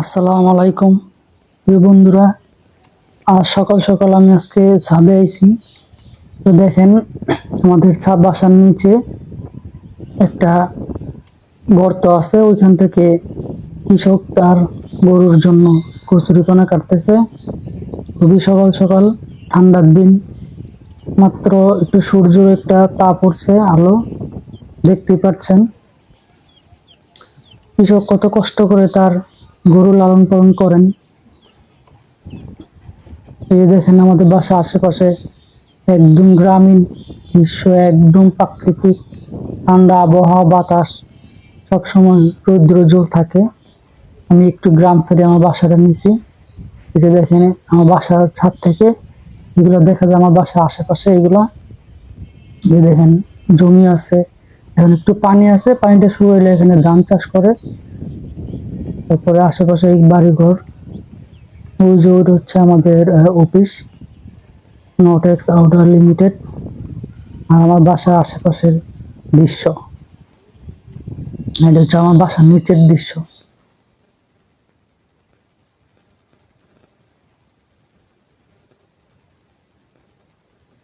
আসসালামু আলাইকুম প্রিয় বন্ধুরা। আজ সকাল সকাল আমি আজকে ছাদে আইছি। তো দেখেন, আমাদের ছাদ বাসার নিচে একটা গর্ত আছে, ওইখান থেকে কৃষক তার গরুর জন্য কচুরিপানা কাটতেছে। খুবই সকাল সকাল, ঠান্ডার দিন, মাত্র একটু সূর্যের একটা তাপ উঠছে, আলো দেখতেই পাচ্ছেন। কৃষক কত কষ্ট করে তার গরু লালন পালন করেন। এই দেখেন, আমাদের বাসা আশেপাশে একদম গ্রামীণ দৃশ্য, একদম প্রাকৃতিক ঠান্ডা আবহাওয়া, বাতাস, সবসময় রৌদ্রোজ্জ্বল থাকে। আমি একটু গ্রাম সাইডে আমার বাসাটা নিয়েছি। এই যে দেখেন, আমার বাসার ছাদ থেকে এগুলো দেখা যায়। আমার বাসার আশেপাশে এগুলা যে দেখেন জমি আছে, এখন একটু পানি আছে, পানিটা শুকাইলে এখানে ধান চাষ করে। তারপরে আশেপাশে এই বাড়িঘর, ওই যে ওটা হচ্ছে আমাদের অফিস, নোটেক্স আউটার লিমিটেড। আর আমার বাসার আশেপাশের দৃশ্য, এটা হচ্ছে আমার বাসার নিচের দৃশ্য।